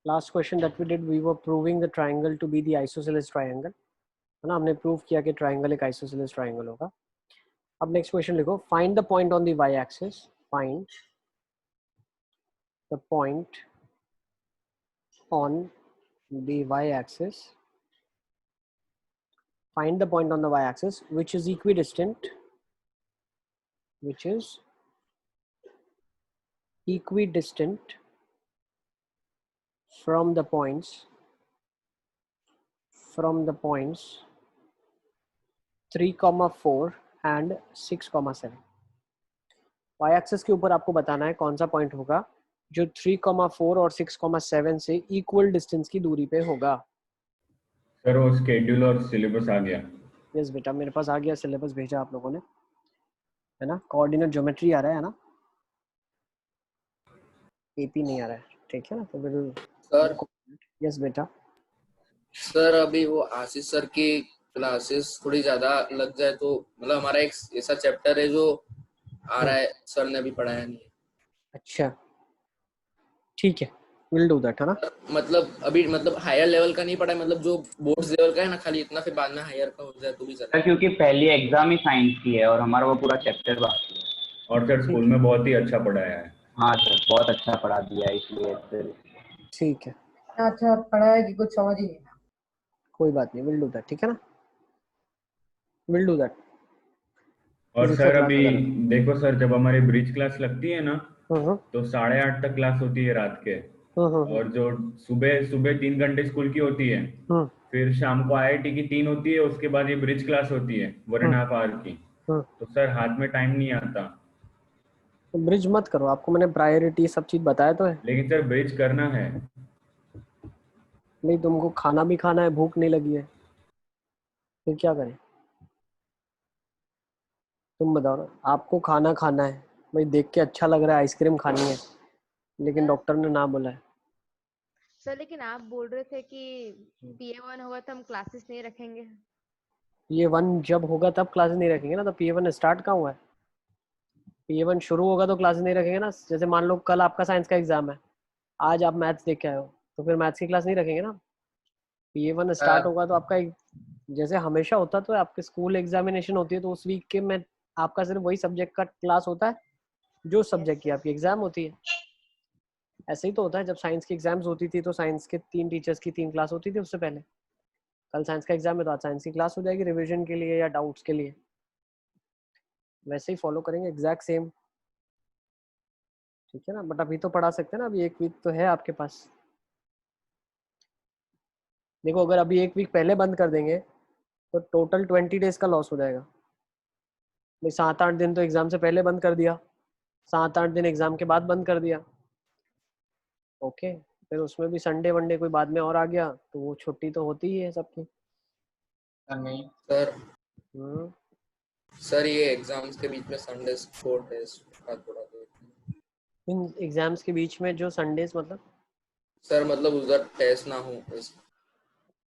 Last question that we did, we were proving the triangle to be the isosceles triangle, है ना, हमने prove किया कि triangle एक आइसोसेलेस ट्राइंगल होगा. अब नेक्स्ट क्वेश्चन लिखो, find the point on the Y axis, find the point on the Y axis, find the point on the y-axis which is equidistant from the points 3,4 and 6,7. y-axis के ऊपर आपको बताना है कौन सा पॉइंट होगा जो 3,4 और 6,7 से इक्वल डिस्टेंस की दूरी पे होगा. सर वो स्केड्यूल और सिलेबस आ गया. यस बेटा, मेरे पास आ गया, सिलेबस भेजा आप लोगों ने, है ना. कोऑर्डिनेट ज्योमेट्री आ रहा है ना, एपी नहीं आ रहा है, ठीक है ना. तो बिल्कुल सर. यस बेटा. सर अभी वो आशीष सर की क्लासेस थोड़ी ज्यादा लग जाए तो मतलब हमारा एक ऐसा चैप्टर है जो आ रहा है, सर ने अभी पढ़ाया नहीं है. अच्छा ठीक है, विल डू दैट, है ना. मतलब अभी मतलब हायर लेवल का नहीं पढ़ा है, मतलब जो बोर्ड्स लेवल का है ना, खाली इतना, फिर बाद में हायर का हो जाए तो भी चलेगा. क्योंकि पहली एग्जाम ही साइंस की है और हमारा वो पूरा चैप्टर बाकी है. और सर स्कूल में बहुत ही अच्छा पढ़ाया है. हाँ सर, बहुत अच्छा पढ़ा दिया है, इसलिए फिर ठीक है, अच्छा पढ़ा है कि कुछ समझ ही नहीं. कोई बात नहीं, विल डू दैट, ठीक है ना, विल डू दैट. और सर अभी देखो सर, जब हमारी ब्रिज क्लास लगती है ना तो 8:30 तक क्लास होती है रात के. और जो सुबह सुबह 3 घंटे स्कूल की होती है, फिर शाम को IIT की 3 होती है, उसके बाद ये ब्रिज क्लास होती है 1.5 आवर की. तो सर हाथ में टाइम नहीं आता. तो ब्रिज मत करो, आपको मैंने प्रायोरिटी सब चीज बताया तो है. लेकिन सर ब्रिज करना है. नहीं, तुमको खाना भी खाना है, भूख नहीं लगी है, फिर क्या करें. तुम बताओ ना, आपको खाना खाना है भाई, देख के अच्छा लग रहा है, आइसक्रीम खानी है, लेकिन डॉक्टर ने ना बोला है. सर लेकिन आप बोल रहे थे कि PA1 होगा तो हम क्लासेस नहीं रखेंगे. PA1 जब होगा तब क्लासेस नहीं रखेंगे ना. तो PA1 स्टार्ट कहाँ हुआ है, PA1 शुरू होगा तो क्लासेस नहीं रखेंगे ना. जैसे मान लो कल आपका साइंस का एग्जाम है, आज आप मैथ्स देख के आए हो, तो फिर मैथ्स की क्लास नहीं रखेंगे ना. PA1 स्टार्ट होगा तो आपका जैसे हमेशा होता तो आपके स्कूल एग्जामिनेशन होती है तो उस वीक के में आपका सिर्फ वही सब्जेक्ट का क्लास होता है जो सब्जेक्ट की आपकी एग्जाम होती है. ऐसे ही तो होता है, जब साइंस की एग्जाम्स होती थी तो साइंस के 3 टीचर्स की 3 क्लास होती थी उससे पहले. कल साइंस का एग्जाम है तो आज साइंस की क्लास हो जाएगी रिवीजन के लिए या डाउट्स के लिए. वैसे ही फॉलो करेंगे एग्जैक्ट सेम, ठीक है ना. बट अभी तो पढ़ा सकते हैं ना, अभी 1 वीक तो है आपके पास. देखो अगर अभी 1 वीक पहले बंद कर देंगे तो टोटल 20 डेज का लॉस हो जाएगा भाई. 7-8 दिन तो एग्जाम से पहले बंद कर दिया, 7-8 दिन एग्जाम के बाद बंद कर दिया. ओके, फिर उसमें भी संडे वनडे कोई बाद में और आ गया तो वो छुट्टी तो होती ही है सबकी. नहीं सर. सर ये एग्जाम्स के बीच में संडे को टेस्ट का थोड़ा इन एग्जाम्स के बीच में जो संडेज मतलब सर, मतलब उधर टेस्ट ना हो.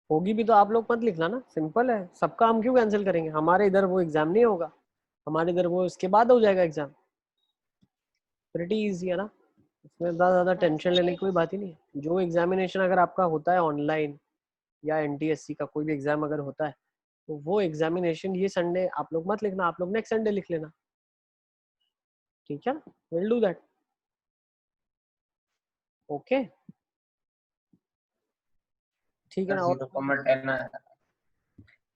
होगी भी तो आप लोग मत लिखना ना, सिंपल है. सबका हम क्यों कैंसिल करेंगे, हमारे इधर वो एग्जाम नहीं होगा, हमारे इधर वो इसके बाद हो जाएगा एग्जाम. प्रिटी इजी है ना, इसमें ज़्यादा टेंशन लेने की कोई बात ही नहीं है. जो एग्जामिनेशन अगर आपका होता है ऑनलाइन या NTSC का कोई भी एग्जाम अगर होता है तो वो एग्जामिनेशन ये संडे आप लोग मत लिखना, आप लोग नेक्स्ट संडे लिख लेना, ठीक है ना. Will do that. ओके ठीक है ना. और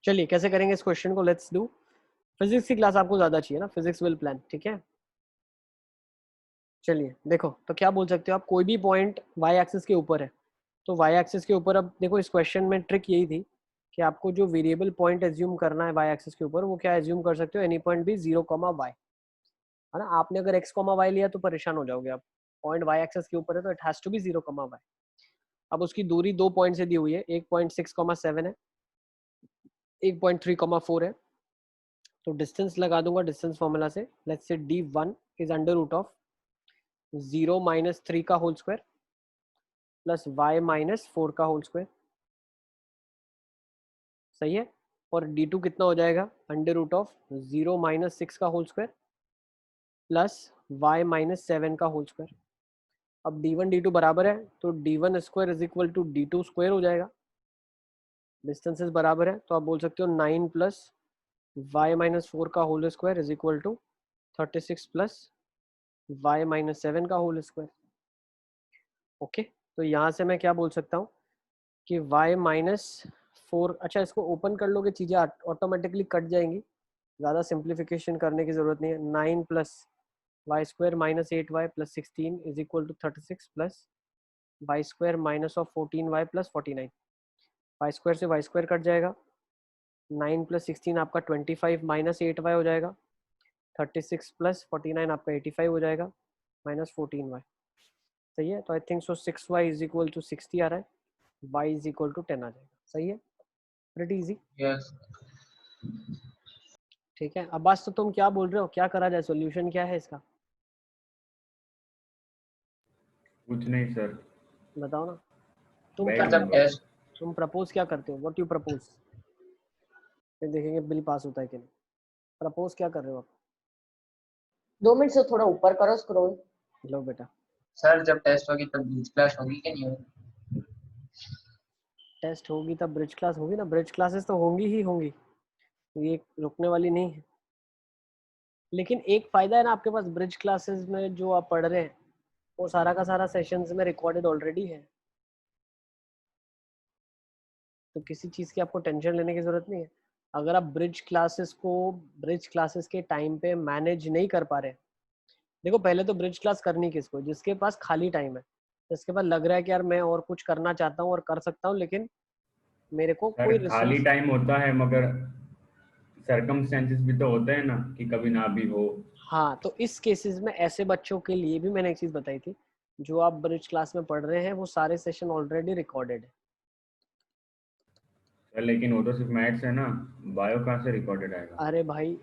चलिए कैसे करेंगे इस क्वेश्चन को, लेट्स डू. फिजिक्स की क्लास आपको ज्यादा चाहिए ना, फिजिक्स विल प्लान, ठीक है. चलिए देखो, तो क्या बोल सकते हो आप, कोई भी पॉइंट वाई एक्सिस के ऊपर है तो वाई एक्सिस के ऊपर, अब देखो इस क्वेश्चन में ट्रिक यही थी कि आपको जो वेरिएबल पॉइंट एज्यूम करना है वाई एक्सिस के ऊपर, वो क्या एज्यूम कर सकते हो, एनी पॉइंट भी 0,y, है ना. आपने अगर x,y लिया तो परेशान हो जाओगे आप. पॉइंट वाई एक्सिस के ऊपर है तो it has to be 0,y. अब उसकी दूरी 2 पॉइंट से दी हुई है, एक पॉइंट 6,7 है, एक पॉइंट 3,4 है. तो डिस्टेंस लगा दूंगा डिस्टेंस फॉर्मूला से. Let's say d1 is under root of 0 - 3 का होल स्क्वायर प्लस y - 4 का होल स्क्वायर. सही है. और d2 कितना हो जाएगा, अंडर रूट ऑफ 0 - 6 का होल स्क्वायर प्लस y - 7 का होल स्क्वायर. अब d1 d2 बराबर है तो d1 square is equal to d2 square हो जाएगा। डिस्टेंसेस बराबर है तो आप बोल सकते हो 9 प्लस y माइनस 4 का whole square is equal to 36 plus y minus 7 का होल स्क्वायर। ओके, तो यहाँ से मैं क्या बोल सकता हूँ कि y माइनस 4, अच्छा इसको ओपन कर लोगे चीज़ें ऑटोमेटिकली कट जाएंगी, ज़्यादा सिंप्लीफिकेशन करने की ज़रूरत नहीं है। 9 plus Y square minus 8y plus 16 is equal to 36 plus Y square minus of 14y plus 49। Y square से वाई स्क्वायर कट जाएगा, 9 प्लस 16 आपका 25 माइनस 8y हो जाएगा, 36 प्लस 49 आपका 85 हो जाएगा, माइनस 14y। सही है, तो I think so 6y is equal to 60 आ रहा है, y इज इक्वल टू 10 आ जाएगा। सही है, प्रीटी इजी। यस ठीक है, अब्बास तो तुम क्या बोल रहे हो, क्या करा जाए, सॉल्यूशन क्या है इसका? कुछ नहीं सर, बताओ ना, तुम बैठ क्या जाऊंगा। तुम प्रपोज क्या करते हो, व्हाट यू प्रपोज? फिर देखेंगे बिल पास होता है कि नहीं। प्रपोज क्या कर रहे हो आप? 2 मिनट से थोड़ा ऊपर करो स्क्रॉल। लो बेटा, सर जब टेस्ट होगी तब ब्रिज क्लास होगी कि नहीं होगी? टेस्ट होगी तब ब्रिज क्लास होगी ना, ब्रिज क्लासेस तो होंगी ही होंगी, ये रुकने वाली नहीं है। लेकिन एक फ़ायदा है ना आपके पास, ब्रिज क्लासेस में जो आप पढ़ रहे हैं वो सारा का सारा सेशंस में रिकॉर्डेड ऑलरेडी है, तो किसी चीज़ की आपको टेंशन लेने की ज़रूरत नहीं है। अगर आप ब्रिज क्लासेस के टाइम पे मैनेज नहीं कर पा रहे, देखो पहले तो ब्रिज क्लास करनी किसको, जिसके पास खाली टाइम है, जिसके पास लग रहा है कि यार मैं और कुछ करना चाहता हूँ और कर सकता हूँ, लेकिन मेरे को सर कोई खाली रिसोर्स। टाइम होता है मगर सरकमस्टेंसेस भी तो होते हैं ना कि कभी ना भी हो। हाँ, तो इस केसेस में ऐसे बच्चों के लिए भी मैंने एक चीज़ बताई थी, जो आप ब्रिज क्लास में पढ़ रहे हैं वो सारे सेशन ऑलरेडी रिकॉर्डेड है। सर लेकिन वो तो सिर्फ मैथ्स है ना, बायो कहाँ से रिकॉर्डेड आएगा? अरे भाई,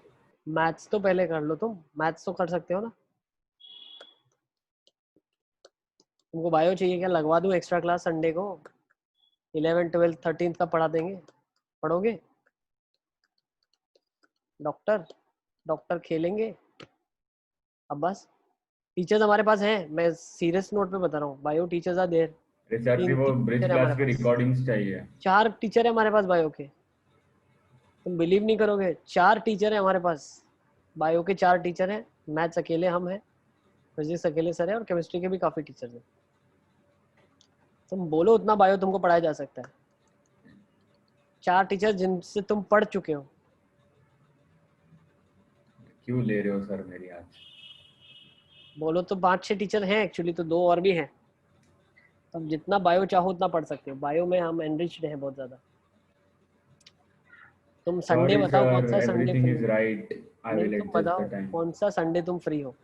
मैथ्स तो पहले कर लो, तुम मैथ्स तो कर सकते हो ना। तुमको बायो चाहिए क्या, लगवा दूं एक्स्ट्रा क्लास संडे को, 11 12 13 का पढ़ा देंगे, पढ़ोगे? डॉक्टर डॉक्टर खेलेंगे। अब बस टीचर्स हमारे पास हैं, मैं सीरियस नोट पे बता रहा हूँ, बायो टीचर्स आर देयर। अरे सर तीन जी वो तीन ब्रिज टीचर है हमारे क्लास की पास, रिकॉर्डिंग्स चाहिए। 4 टीचर है हमारे पास बायो के, तुम बिलीव नहीं करोगे, 4 टीचर है हमारे पास बायो के, 4 टीचर हैं, मैथ्स अकेले हम हैं, फिजिक्स अकेले सर है, और केमिस्ट्री के भी काफ़ी टीचर्स हैं। तुम बोलो उतना बायो तुमको पढ़ाया जा सकता है, 4 टीचर जिनसे तुम पढ़ चुके हो। क्यों ले रहे हो सर मेरी आज? बोलो तो 5-6 टीचर हैं एक्चुअली, तो 2 और भी हैं। तुम जितना बायो चाहो उतना पढ़ सकते हो, बायो में हम एनरिच्ड हैं बहुत ज़्यादा। तुम संडे सॉरी बताओ कौन सर, सा संडे एवरीथिंग फ्री इज हो? राइट, आई नहीं, विल तुम एडजस्ट द बताओ टाइम। कौन सा संडे तुम फ्री हो?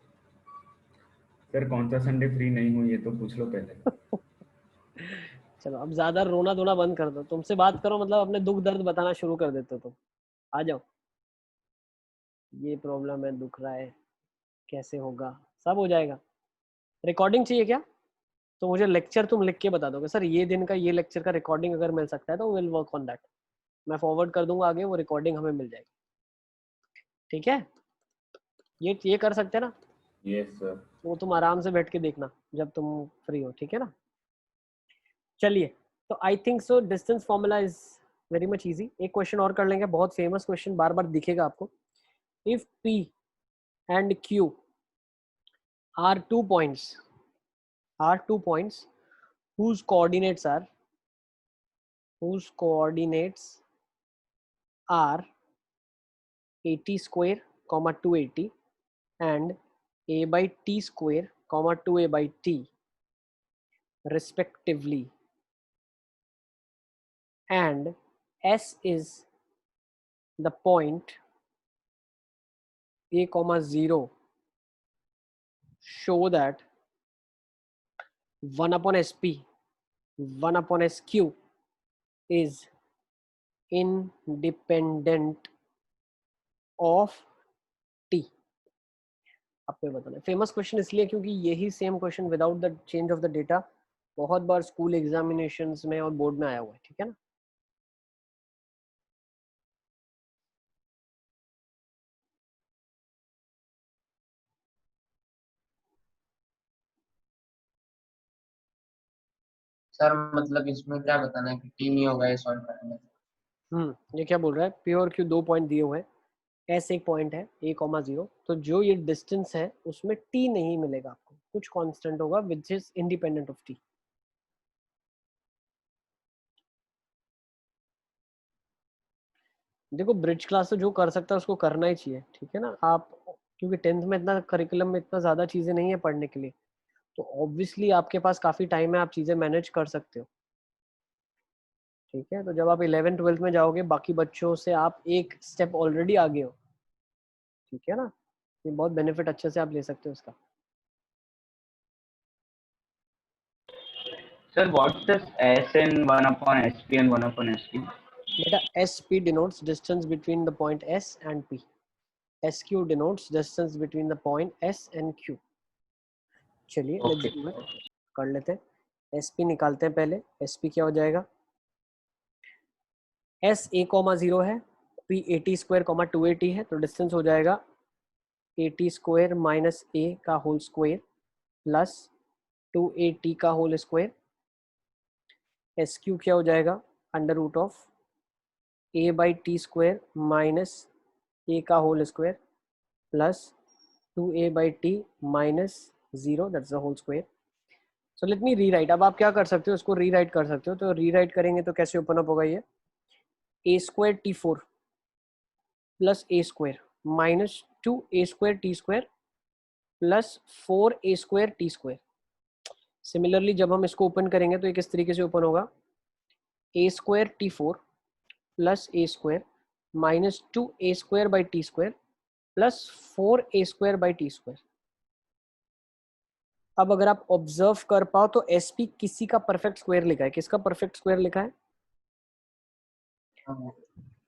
सर कौन सा संडे फ्री नहीं हूँ ये तो पूछ लो पहले। चलो अब ज़्यादा रोना धोना बंद कर दो, तुमसे बात करो मतलब अपने दुख दर्द बताना शुरू कर देते हो तुम। आ जाओ, ये प्रॉब्लम है, दुख रहा है, कैसे होगा, सब हो जाएगा। रिकॉर्डिंग चाहिए क्या? तो मुझे लेक्चर तुम लिख के बता दोगे, सर ये दिन का ये लेक्चर का रिकॉर्डिंग अगर मिल सकता है तो विल वर्क ऑन दैट, मैं फॉरवर्ड कर दूंगा आगे, वो रिकॉर्डिंग हमें मिल जाएगी। ठीक है, ये कर सकते हैं ना? Yes sir. वो तुम आराम से बैठ के देखना जब तुम फ्री हो, ठीक है ना? चलिए, तो I think so distance formula is very much easy. एक क्वेश्चन और कर लेंगे, बहुत फेमस क्वेश्चन, बार बार दिखेगा आपको। If P and Q are 2 points whose coordinates are 80 square, 280 and a by t square, 2a by t respectively, and S is the point a, 0, show that 1 upon SP, 1 upon SQ is independent of T। आपको ये बताना है। Famous question इसलिए क्योंकि यही same question without the change of the data बहुत बार school examinations में और बोर्ड में आया हुआ है, ठीक है ना? सर मतलब इसमें क्या बताना है कि टी नहीं होगा ये सॉल्व करने में? ये क्या बोल रहा है, पी और क्यू 2 पॉइंट दिए हुए हैं, एस एक पॉइंट है a,0, तो जो ये डिस्टेंस है उसमें टी नहीं मिलेगा आपको, कुछ कांस्टेंट होगा which is independent of T. देखो ब्रिज क्लास तो जो कर सकता है उसको करना ही चाहिए, ठीक है ना। आप क्योंकि 10th में इतना करिकुलम में इतना ज़्यादा चीज़ें नहीं है पढ़ने के लिए, तो ऑब्वियसली आपके पास काफ़ी टाइम है, आप चीज़ें मैनेज कर सकते हो, ठीक है। तो जब आप 11th 12th में जाओगे बाकी बच्चों से आप एक स्टेप ऑलरेडी आगे हो, ठीक है ना। ये बहुत बेनिफिट अच्छे से आप ले सकते हो इसका। Sir, what's this Sn 1 upon Sp and 1 upon Sq? बेटा SP denotes distance between the point S and P, SQ denotes distance between the point S and Q। चलिए Okay. लेट्स डू इट, कर लेते हैं। SP निकालते हैं पहले, SP क्या हो जाएगा, S a,0 है, P 80 स्क्वायर 280 है, तो डिस्टेंस हो जाएगा 80 स्क्वायर माइनस a का होल स्क्वायर प्लस 280 का होल स्क्वायर। SQ क्या हो जाएगा, under root of a/t square minus a का whole square plus 2a/t minus 0 that's the whole square. So let me rewrite. अब आप क्या कर सकते हो, इसको रीराइट कर सकते हो। तो रीराइट करेंगे तो कैसे ओपन अप होगा ये, a square t4 plus a square minus 2a square t square plus 4a square t square. Similarly जब हम इसको ओपन करेंगे तो ये किस तरीके से ओपन होगा, a square t4 plus a square minus 2a square by T square plus 4a square by T square. अब अगर आप ऑब्जर्व कर पाओ तो SP किसी का परफेक्ट स्क्वायर लिखा है, किसका परफेक्ट स्क्वायर लिखा है,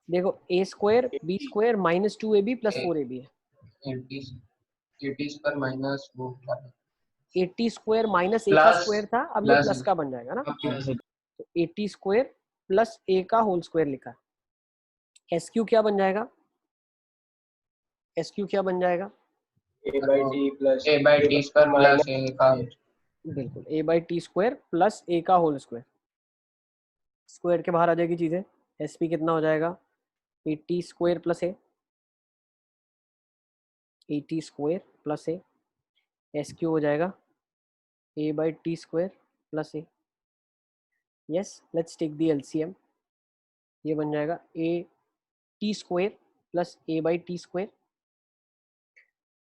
देखो a square b square minus 2ab plus 4ab है। 80 स्क्वायर माइनस वो 80 स्क्वायर माइनस a का स्क्वायर था, अब ये प्लस का बन जाएगा ना, तो 80 स्क्वायर प्लस a का होल स्क्वायर लिखा है। SQ क्या बन जाएगा, SQ क्या बन जाएगा, a/t स्क्वायर प्लस a का बिल्कुल a/t स्क्वायर प्लस a का होल स्क्वायर। स्क्वायर के बाहर आ जाएगी चीजें, SP कितना हो जाएगा, 80 square plus a, 80 square plus a। SQ हो जाएगा a/t square plus a। Yes let's take the LCM, ये बन जाएगा a/t square plus a/t square.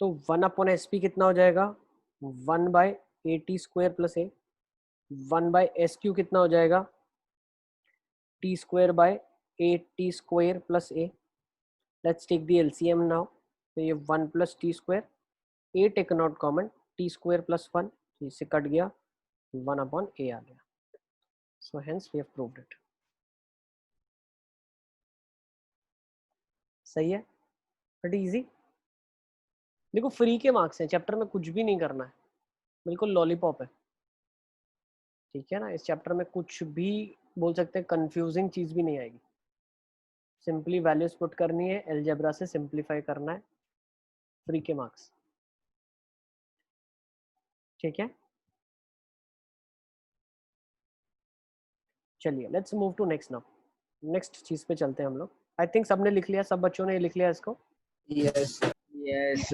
तो 1 अपॉन SP कितना हो जाएगा, 1/80 स्क्वायर प्लस a। 1/SQ कितना हो जाएगा, t square by 8t square plus a। Let's take the LCM now, तो ये 1 plus T square, 8 taken out common, t square plus 1, इससे कट गया, 1 अपॉन a आ गया। So hence we have proved it. सही है, बट इजी। देखो free के मार्क्स हैं, चैप्टर में कुछ भी नहीं करना है, बिल्कुल लॉलीपॉप है, ठीक है ना। इस चैप्टर में कुछ भी बोल सकते हैं, कंफ्यूजिंग चीज भी नहीं आएगी। सिंपली वैल्यूज पुट करनी है, अलजेब्रा से सिंपलीफाई करना है, फ्री के मार्क्स, ठीक है। चलिए let's move to next now, next चीज पे चलते हैं हम लोग। आई थिंक सबने लिख लिया, सब बच्चों ने लिख लिया इसको। यस यस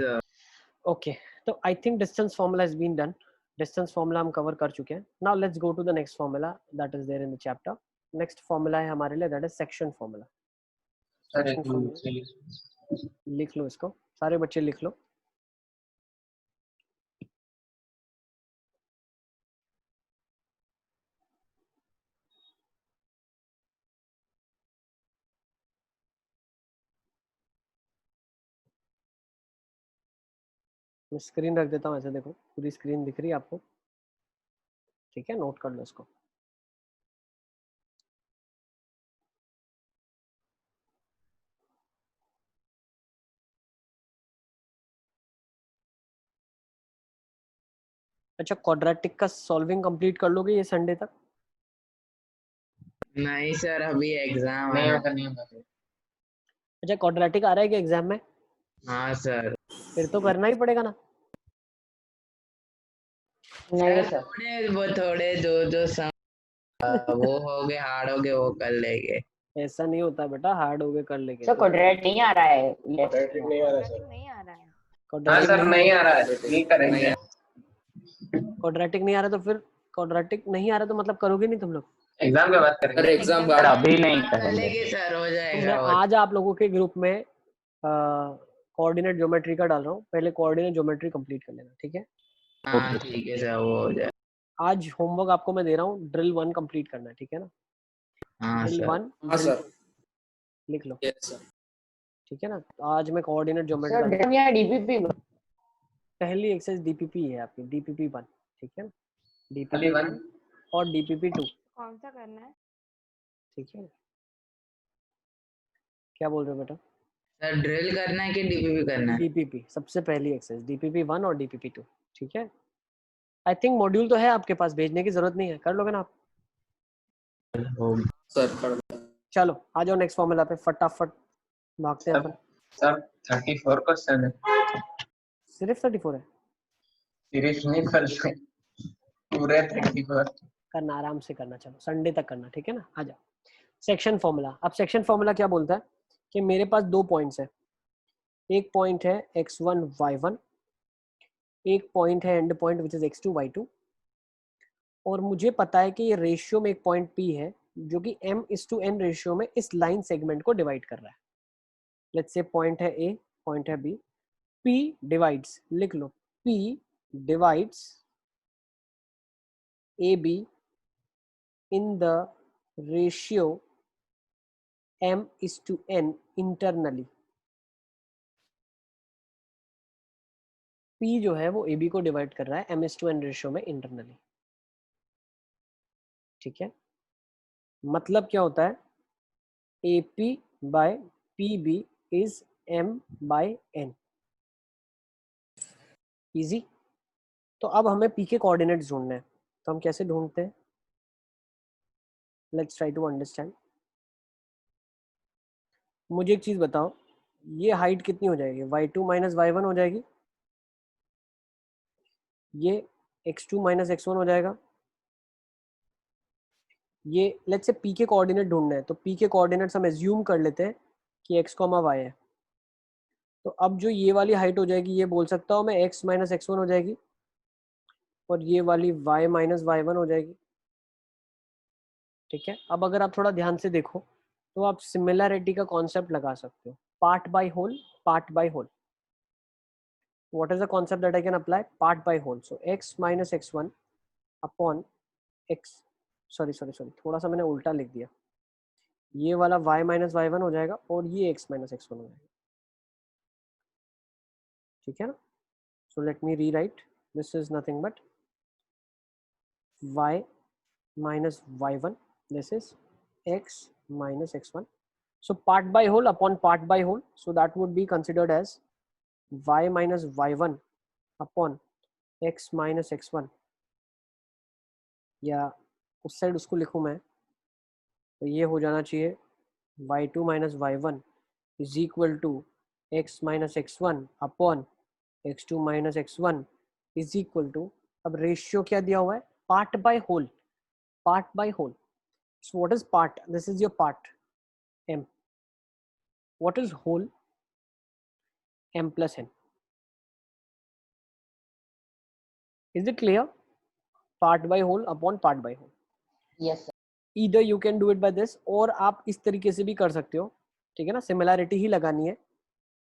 ओके, तो I think distance formula has been done. Distance formula हम कवर कर चुके हैं। Now let's go to the next formula that is there in the chapter. Next formula है हमारे लिए, that is section formula. Section formula लिख लो, इसको सारे बच्चे लिख लो। मैं स्क्रीन रख देता हूँ, ऐसे देखो पूरी स्क्रीन दिख रही है आपको, ठीक है, नोट कर लो इसको। अच्छा, क्वाड्रेटिक का सॉल्विंग कंप्लीट कर लोगे ये संडे तक? नहीं सर अभी एग्जाम नहीं है। होता नहीं होता अच्छा, क्वाड्रेटिक आ रहा है कि एग्जाम में? हाँ सर फिर तो करना ही पड़ेगा ना। नहीं सर, थोड़े जो जो वो हो गए, हार्ड हो गए, वो कर लेंगे। ऐसा नहीं होता बेटा, हार्ड हो गए कर लेंगे। सर क्वाड्रेटिक नहीं आ रहा है, क्वाड्रेटिक नहीं आ रहा सर। नहीं आ रहा है। हाँ क्वाड्रेटिक सर नहीं आ रहा है, नहीं करेंगे। क्वाड्रेटिक नहीं आ रहा तो फिर क्वाड्रेटिक नहीं आ रहा तो मतलब करोगे नहीं तुम लोग? एग्जाम के बाद करेंगे। सर एग्जाम सर बाद अभी नहीं कर करेंगे। लेंगे सर, हो तो जाएगा। मैं आज आप लोगों के ग्रुप में कोऑर्डिनेट ज्योमेट्री का डाल रहा हूँ, पहले कोऑर्डिनेट ज्योमेट्री कंप्लीट कर लेना, ठीक है? हाँ ठीक है सर, वो हो जाए। आज होमवर्क आपको मैं दे रहा हूँ, ड्रिल 1 कंप्लीट करना है, ठीक है ना? हाँ ड्रिल सर। 1 हाँ सर लिख लो, यस सर। ठीक है ना? तो आज मैं कोऑर्डिनेट सर ज्योमेट्री ड्रिल या डीपीपी पहली एक्सरसाइज डीपीपी है आपकी, डीपीपी 1, ठीक है ना? खाली डीपीपी 1 1 और डीपीपी 2, कौन सा करना है? ठीक है? क्या बोल रहे हो बेटा? सर ड्रिल करना है कि डीपीपी करना है? डीपीपी सबसे पहली एक्सरसाइज, डीपीपी 1 और डीपीपी 2, ठीक है? आई थिंक मॉड्यूल तो है आपके पास, भेजने की जरूरत नहीं है, कर लोगे ना आप? सर कर चलो आ जाओ नेक्स्ट फॉर्मूला पे, फटाफट भागते हैं अपन। सर 34 क्वेश्चन है। सिर्फ 34 है? सीरीज नहीं कर रहे, पूरे 34। करना आराम से करना, चलो संडे तक करना, ठीक है ना? आ जाओ सेक्शन फॉर्मूला। अब सेक्शन फॉर्मूला क्या बोलता है कि मेरे पास दो पॉइंट्स है, एक पॉइंट है x1 y1, एक पॉइंट है and point which is x2 y2, और मुझे पता है कि ये रेशियो में एक पॉइंट P है जो कि m/n रेशियो में इस लाइन सेगमेंट को डिवाइड कर रहा है। लेट्स से पॉइंट है A, पॉइंट है B, P डिवाइड्स, लिख लो, P divides AB in the ratio m/n internally। P जो है वो AB को डिवाइड कर रहा है m/n रेशियो में इंटरनली, ठीक है? मतलब क्या होता है, AP by PB is m/n, easy. तो अब हमें P के कोऑर्डिनेट्स ढूंढने हैं, तो हम कैसे ढूंढते हैं? Let's try to understand. मुझे एक चीज बताओ, ये हाइट कितनी हो जाएगी? y2 माइनस y1 हो जाएगी, ये x2 माइनस x1 हो जाएगा, ये लेट्स से P के कोऑर्डिनेट ढूंढने हैं, तो P के कोऑर्डिनेट्स हम एज्यूम कर लेते हैं कि x, y है। तो अब जो ये वाली हाइट हो जाएगी, ये बोल सकता हूँ मैं x माइनस x1 हो जाएगी, और ये वाली y माइनस y1 हो जाएगी, ठीक है? अब अगर आप थोड़ा ध्यान से देखो तो आप सिमिलैरिटी का कॉन्सेप्ट लगा सकते हो, part by whole, part by whole. What is the concept that I can apply? Part by whole. So x minus x1 upon x, sorry, थोड़ा सा मैंने उल्टा लिख दिया, ये वाला y माइनस y1 हो जाएगा और ये x माइनस x1 हो जाएगा, ठीक है ना? So let me rewrite, this is nothing but y minus y1, this is x minus x1. So part by whole upon part by whole, so that would be considered as y minus y1 upon x minus x1, या उस side उसको लिखूं मैं तो ये हो जाना चाहिए y2 minus y1 is equal to x minus x1 upon x2 minus x1 is equal to, अब रेशियो क्या दिया हुआ है? Part by whole, part by whole. So what is part? This is your part m, what is whole? m plus n। Is it clear? Part by whole upon part by whole. Yes sir. Either you can do it by this, और आप इस तरीके से भी कर सकते हो, ठीक है ना? सिमिलैरिटी ही लगानी है,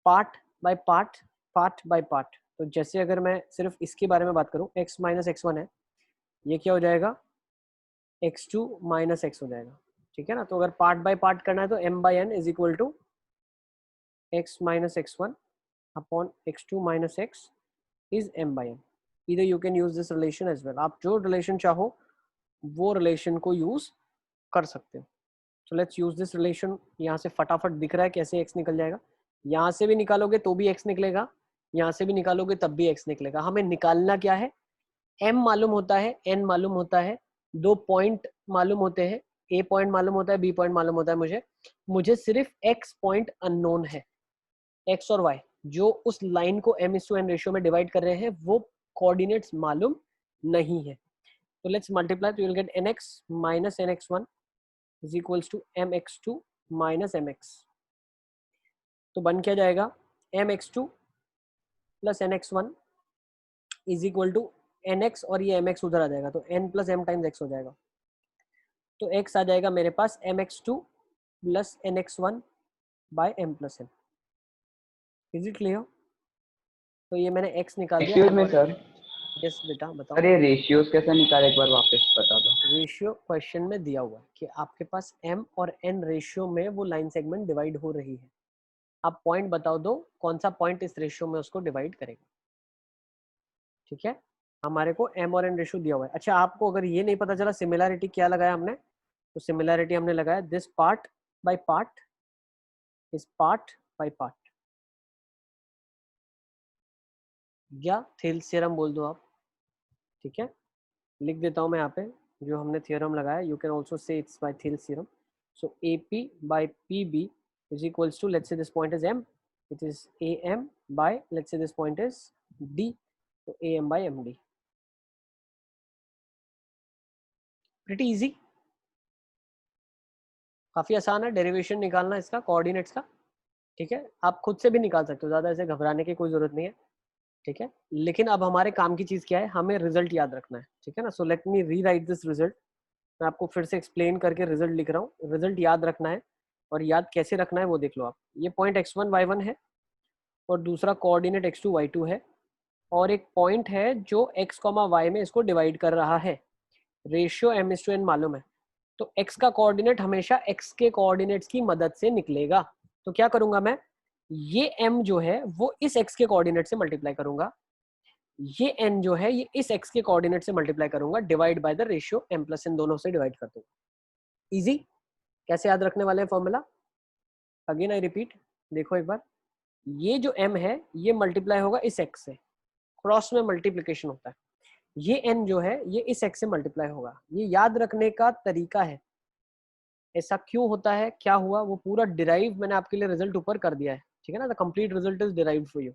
part by part, part by part. तो जैसे अगर मैं सिर्फ इसके बारे में बात करूं, x माइनस x1 है, ये क्या हो जाएगा? x2 माइनस x हो जाएगा, ठीक है ना? तो अगर पार्ट बाय पार्ट करना है तो m by n is equal to x minus x1 upon x2 minus x is m by n। Either you can use this relation as well, आप जो रिलेशन चाहो वो रिलेशन को यूज कर सकते हो। So let's use this relation. यहाँ से फटाफट दिख रहा है कैसे x निकल जाएगा, यहाँ से भी निकालोगे तो भी x निकलेगा, यहाँ से भी निकालोगे तब भी x निकलेगा। हमें निकालना क्या है? m मालूम होता है, n मालूम होता है, दो पॉइंट मालूम होते हैं, a पॉइंट मालूम होता है, b पॉइंट मालूम होता है। मुझे सिर्फ x पॉइंट अननोन है, x और y जो उस लाइन को m/n रेशियो में डिवाइड कर रहे हैं वो कोऑर्डिनेट्स मालूम नहीं है। तो लेट्स मल्टीप्लाई, तो you will get nx minus nx1 is equals to mx2 minus mx. तो बन क्या जाएगा, mx2 plus nx1 is equal to nx और ये mx उधर आ जाएगा तो n plus m times x हो जाएगा. तो x आ जाएगा मेरे पास mx2 plus nx1 by m plus n. Is it clear? तो ये मैंने x निकाल दिया. Excuse me sir. यस बेटा बताओ. सर ये रेशियोज कैसे निकाले, एक बार वापस बता दो. रेशियो क्वेश्चन में दिया हुआ है कि आपके पास m और n रेशियो में वो लाइन सेगमेंट डिवाइड हो रही है. आप पॉइंट बताओ दो कौन सा पॉइंट इस रेशियो में उसको डिवाइड करेगा. ठीक है, हमारे को m और n रेशियो दिया हुआ है. अच्छा, आपको अगर ये नहीं पता चला सिमिलैरिटी क्या लगाया हमने, तो सिमिलैरिटी हमने लगाया this part by part is part by part, या थेल्स थ्योरम बोल दो आप. ठीक है, लिख देता हूं मैं यहाँ पे जो हमने थ्योरम लगाया. You can also say it's by Thales theorem. So AP by PB is equals to, let's say this point is M, it is AM by, let's say this point is D, so AM by MD. Pretty easy, काफी आसान है derivation निकालना इसका coordinates का. ठीक है, आप खुद से भी निकाल सकते हो, ज्यादा ऐसे घबराने की कोई जरूरत नहीं है. ठीक है, लेकिन अब हमारे काम की चीज क्या है, हमें रिजल्ट याद रखना है. ठीक है ना, सो let me rewrite this result. मैं आपको फिर से एक्सप्लेन करके रिजल्ट लिख रहा हूँ. रिजल्ट याद रखना है, और याद कैसे रखना है वो देख लो आप. ये पॉइंट x1 y1 है, और दूसरा कोऑर्डिनेट x2 y2 है, और एक पॉइंट है जो x, y में इसको डिवाइड कर रहा है. रेशियो m/n मालूम है, तो x का कोऑर्डिनेट हमेशा x के कोऑर्डिनेट्स की मदद से निकलेगा. तो क्या करूंगा मैं, ये m जो है वो इस x के कोऑर्डिनेट से मल्टीप्लाई करूंगा, ये n जो है ये इस x के कोऑर्डिनेट से मल्टीप्लाई करूंगा, divide by the ratio m plus n, दोनों से डिवाइड कर दूंगा. इजी. कैसे याद रखने वाले हैं फॉर्मूला, अगेन आई रिपीट, देखो एक बार. ये जो m है ये मल्टीप्लाई होगा इस x से, क्रॉस में मल्टीप्लिकेशन होता है. ये n जो है ये इस x से मल्टीप्लाई होगा. ये याद रखने का तरीका है. ऐसा क्यों होता है, क्या हुआ, वो पूरा डिराइव मैंने आपके लिए रिजल्ट ऊपर कर दिया है. ठीक है ना, the complete result is derived for you.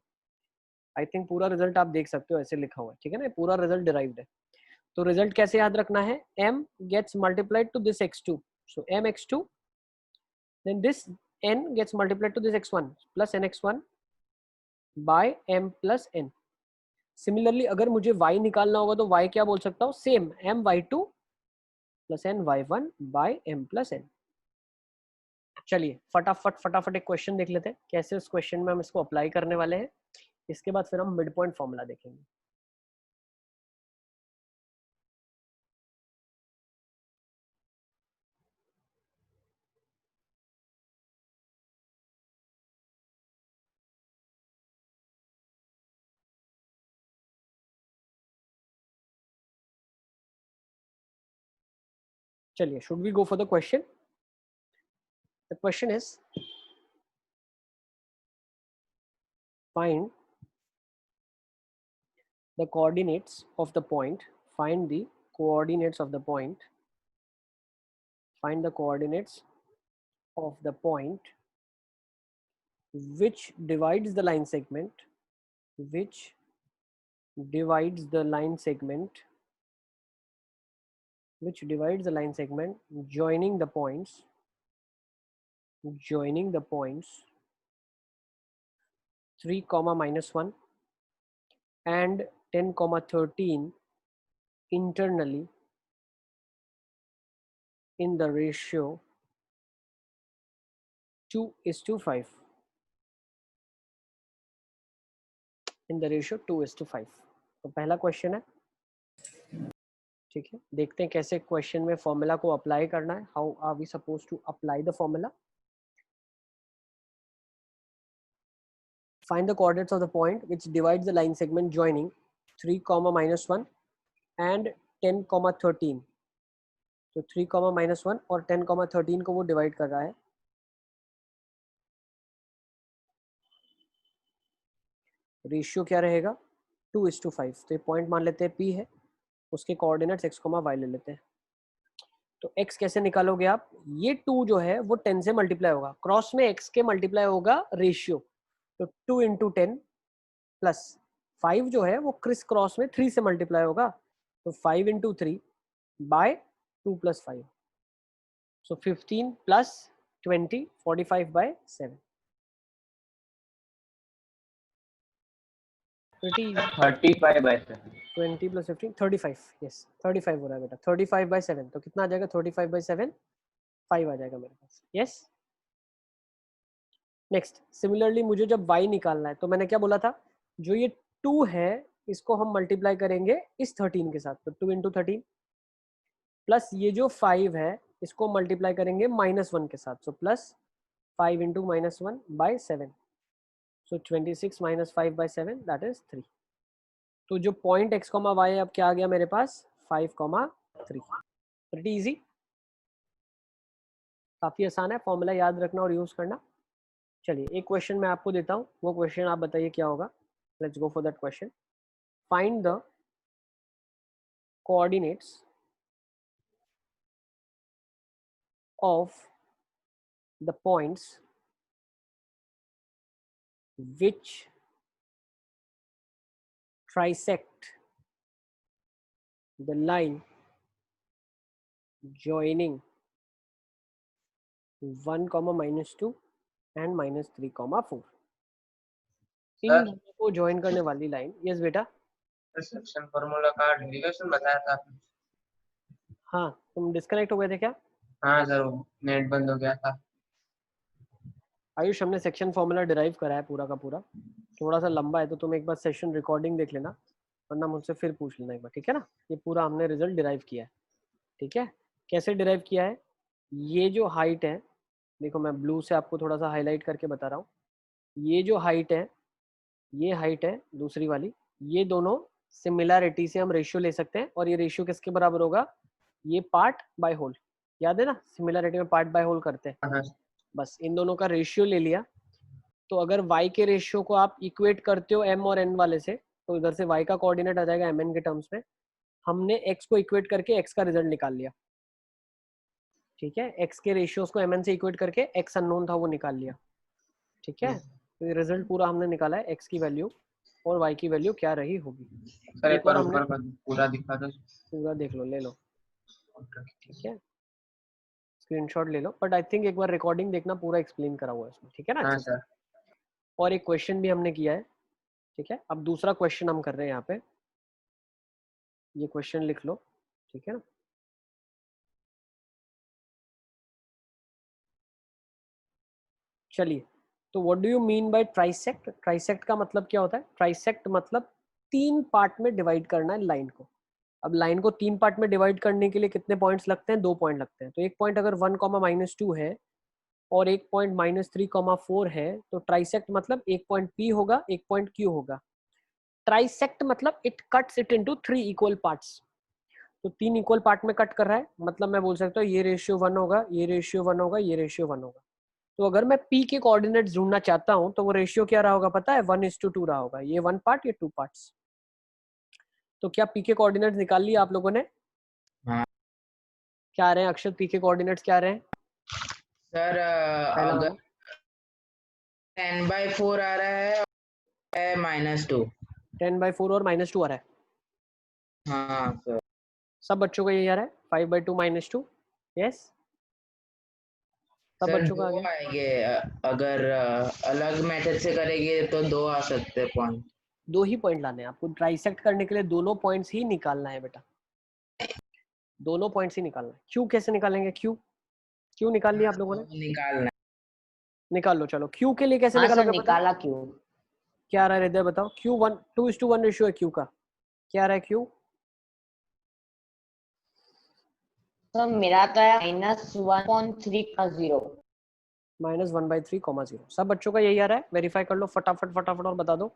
I think पूरा रिजल्ट आप देख सकते हो, ऐसे लिखा हुआ है. ठीक है ना, पूरा रिजल्ट डिराइव्ड है. तो रिजल्ट कैसे याद रखना है, m gets multiplied to this x2, so mx2, then this n gets multiplied to this x1 plus nx1 by m plus n. Similarly अगर मुझे y निकालना होगा तो y क्या बोल सकता हूँ, same m y2 plus n y1 by m plus n. चलिए फटाफट एक क्वेश्चन देख लेते हैं कैसे उस क्वेश्चन में हम इसको अप्लाई करने वाले हैं. इसके बाद फिर हम मिड पॉइंट फॉर्मूला देखेंगे. चलिए, should we go for the question? The question is, find the coordinates of the point. Find the coordinates of the point. Find the coordinates of the point which divides the line segment. Which divides the line segment. Which divides the line segment joining the points. Joining the points 3, -1 and 10, 13 internally in the ratio 2:5. In the ratio 2:5. तो पहला question है. ठीक है, देखते हैं कैसे question में formula को अप्लाई करना है. How are we suppose to apply the formula. Find the coordinates of the point which divides the line segment joining 3, -1 and 10, 13. तो 3, -1 और 10, 13 को वो डिवाइड कर रहा है. रेशियो क्या रहेगा, 2:5. तो ये पॉइंट मान लेते हैं P है, उसके कोऑर्डिनेट्स x, y ले लेते हैं. तो x कैसे निकालोगे आप, ये 2 जो है वो 10 से मल्टीप्लाई होगा, क्रॉस में x के मल्टीप्लाई होगा रेशियो, तो 2 × 10 प्लस 5 जो है वो क्रिस क्रॉस में 3 से मल्टीप्लाई होगा, तो 5 × 3 by 2 plus 5. So 15 plus 20, 45 by 7. Pretty easy. 35 by 7. 20 plus 15, 35. Yes, 35 हो रहा है बेटा. 35 by 7. तो कितना आ जाएगा? 35 by 7, 5 आ जाएगा मेरे पास. Yes. नेक्स्ट, सिमिलरली मुझे जब y निकालना है तो मैंने क्या बोला था, जो ये 2 है इसको हम मल्टीप्लाई करेंगे इस 13 के साथ, तो 2 इंटू 13 प्लस ये जो 5 है इसको मल्टीप्लाई करेंगे -1 के साथ, so plus 5 into -1 by 7, so 26 minus 5 by 7 that is 3. तो जो पॉइंट x, y अब क्या आ गया मेरे पास? 5,3. प्रीटी इजी, काफी आसान है, फॉर्मूला याद रखना और यूज करना. चलिए एक क्वेश्चन मैं आपको देता हूँ, वो क्वेश्चन आप बताइए क्या होगा. Let's go for that question. Find the coordinates of the points which trisect the line joining 1, -2 and -3, 4. इन दोनों को ज्वाइन करने वाली लाइन. यस बेटा. सेक्शन फार्मूला का डेरिवेशन बताया था. हाँ, तुम डिस्कनेक्ट हो गए थे क्या? हाँ सर, नेट बंद हो गया था. आयुष, हमने सेक्शन फॉर्मूला डिराइव करा है पूरा का पूरा. थोड़ा सा लंबा है तो तुम एक बार सेशन रिकॉर्डिंग देख लेना, वरना मुझसे फिर पूछ लेना एक बार, ठीक है ना. ये पूरा हमने रिजल्ट डिराइव किया है, ठीक है. कैसे डिराइव किया है? ये जो हाइट है, देखो मैं ब्लू से आपको थोड़ा सा हाईलाइट करके बता रहा हूँ. ये जो हाइट है, ये हाइट है दूसरी वाली, ये दोनों सिमिलैरिटी से हम रेशियो ले सकते हैं, और ये रेशियो किसके बराबर होगा? ये पार्ट बाय होल. याद है ना, सिमिलैरिटी में पार्ट बाय होल करते हैं. बस इन दोनों का रेशियो ले लिया. तो अगर y के रेशियो को आप इक्वेट करते हो m और n वाले से, तो इधर से y का कोऑर्डिनेट आ जाएगा mn के टर्म्स में. हमने x को इक्वेट करके x का रिजल्ट निकाल लिया, ठीक है. x के रेशियोज को mn से इक्वेट करके x अननोन था वो निकाल लिया, ठीक है. तो ये रिजल्ट पूरा हमने निकाला है, x की वैल्यू और y की वैल्यू क्या रही होगी. सर एक बार ऊपर पूरा दिखा दो. पूरा देख लो, ले लो, ठीक है. स्क्रीनशॉट ले लो, बट आई थिंक एक बार रिकॉर्डिंग देखना, पूरा एक्सप्लेन करा हुआ है उसमें, ठीक है ना. हाँ सर. और एक क्वेश्चन भी हमने किया है, ठीक है. अब दूसरा क्वेश्चन हम कर रहे हैं यहाँ पे, ये क्वेश्चन लिख लो, ठीक है ना. चलिए, तो what do you mean by trisect? Trisect का मतलब क्या होता है? ट्राइसेक्ट मतलब 3 पार्ट में डिवाइड करना है लाइन को. अब लाइन को 3 पार्ट में डिवाइड करने के लिए कितने पॉइंट्स लगते हैं? 2 पॉइंट लगते हैं. तो एक पॉइंट अगर 1, -2 है और एक पॉइंट -3, 4 है, तो ट्राइसेक्ट मतलब एक पॉइंट P होगा, एक पॉइंट Q होगा. ट्राइसेक्ट मतलब it cuts it into 3 equal parts. तो 3 इक्वल पार्ट में कट कर रहा है, मतलब मैं बोल सकता हूँ ये रेशियो 1 होगा, ये रेशियो 1 होगा, ये रेशियो 1 होगा. तो अगर मैं P के कोऑर्डिनेट्स ढूंढना चाहता हूँ तो वो रेशियो क्या रहा होगा पता है? 1:2 रहा होगा. ये 1 पार्ट, ये 2 पार्ट्स. तो क्या P के कोऑर्डिनेट्स निकाल लिए आप लोगों ने? हाँ. क्या आ रहे हैं अक्षत? P के कोऑर्डिनेट्स क्या आ रहे हैं सर? अगर 10/4 आ रहा है -2. 10/4 और -2 आ रहा है. हाँ सर. सब बच्चों को यही आ रहा है, 5/2 -2. यस, सब बच्चों का आ गया. आएंगे अगर अलग मेथड से करेंगे तो 2 आ सकते हैं पॉइंट. 2 ही पॉइंट लाने हैं आपको. ट्राइसेक्ट करने के लिए दोनों पॉइंट्स ही निकालना है बेटा, दोनों पॉइंट्स ही निकालना है. क्यू कैसे निकालेंगे? क्यू निकाल लिया आप लोगों ने? निकालना. निकाल लो. चलो क्यू के लिए कैसे हाँ सर, निकालोगे? निकाला क्यों? क्या आ रहा है हृदय बताओ? क्यू 2:1 रेशियो है क्यू का. क्या आ रहा है क्यू? सर मेरा तो है -1.3 का 0. -1/3, 0. सब बच्चों का यही आ रहा है? वेरीफाई कर लो फटाफट फटाफट और बता दो.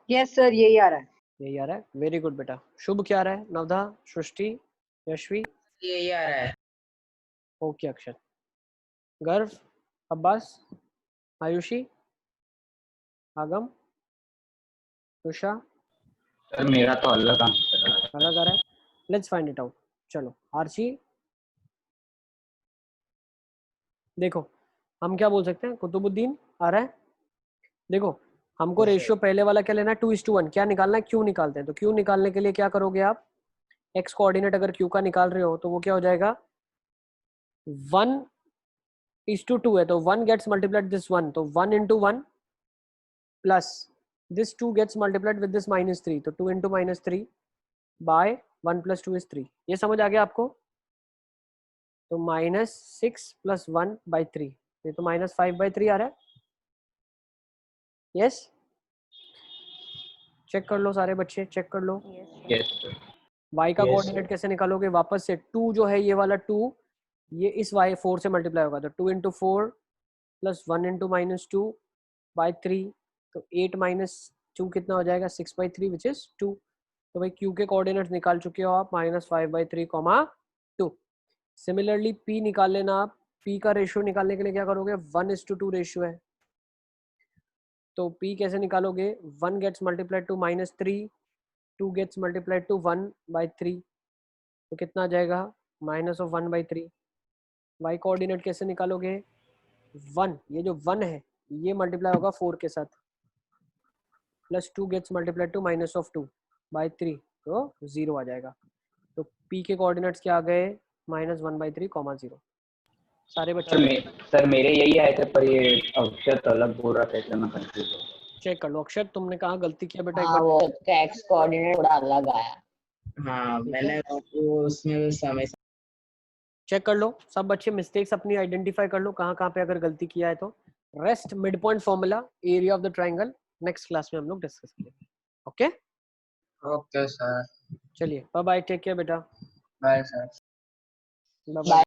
यस सर, यही आ रहा है. यही आ रहा है. वेरी गुड बेटा. शुभ क्या आ रहा है? नवधा, सृष्टि, यशवी? यही आ रहा है. ओके अक्षर, गर्व, अब्बास, आयुषी, आगम, तुषा? सर मेरा तो अलग आंसर है. अलग आ रहा है. Let's find it out. चलो आरसी, देखो हम क्या बोल सकते हैं? कुतुबुद्दीन आ रहा है? देखो हमको रेशियो पहले वाला क्या लेना है? 2:1. क्या निकालना है? क्यू निकालते हैं. तो क्यू निकालने के लिए क्या करोगे आप? x कोऑर्डिनेट अगर q का निकाल रहे हो तो वो क्या हो जाएगा 1:2 है, तो 1 गेट्स मल्टीप्लाइड दिस 1, तो 1 into 1 plus this 2 gets multiplied with this -3, तो 2 into -3 बाय 1 + 2 is 3। ये समझ आ गया आपको? तो -6 + 1/3, ये तो -5/3 आ रहा है। यस, चेक कर लो सारे बच्चे, चेक कर लो। यस y का कोऑर्डिनेट कैसे निकालोगे? वापस से 2 जो है ये वाला 2 ये इस y 4 से मल्टीप्लाई होगा, तो 2 into 4 + 1 into -2/3, तो 8 - 2 कितना हो जाएगा 6/3 विच इज 2। तो भाई q के कोऑर्डिनेट्स निकाल चुके हो आप -5/3, 2। सिमिलरली p निकाल लेना आप। p का रेशियो निकालने के लिए क्या करोगे? 1:2 रेशियो है, तो p कैसे निकालोगे? 1 gets multiplied to -3, 2 gets multiplied to 1/3, तो कितना आ जाएगा -1/3। y कोऑर्डिनेट कैसे निकालोगे? 1, ये जो 1 है ये मल्टीप्लाई होगा 4 के साथ, प्लस 2 गेट्स मल्टीप्लाइड टू -2/3, तो 0 आ जाएगा। तो p के कोऑर्डिनेट्स क्या आ गए? -1/3, 0। सारे बच्चे सर मेरे यही आए थे, पर ये अक्षर अलग बोल रहा था, इसलिए मैं कंफ्यूज हो। चेक कर लो। अक्षर तुमने कहाँ गलती किया बेटा? एक हाँ, बार वो उसका x कोऑर्डिनेट थोड़ा अलग आया। हाँ मैंने वो उसमें समय चेक कर लो। सब बच्चे मिस्टेक्स अपनी आइडेंटिफाई कर लो कहाँ कहाँ पे अगर गलती किया है तो। Rest, mid point formula, area of the triangle next class में हम लोग डिस्कस करेंगे। ओके ओके सर, चलिए, बाय बाय, टेक केयर बेटा, बाय सर। Bye bye.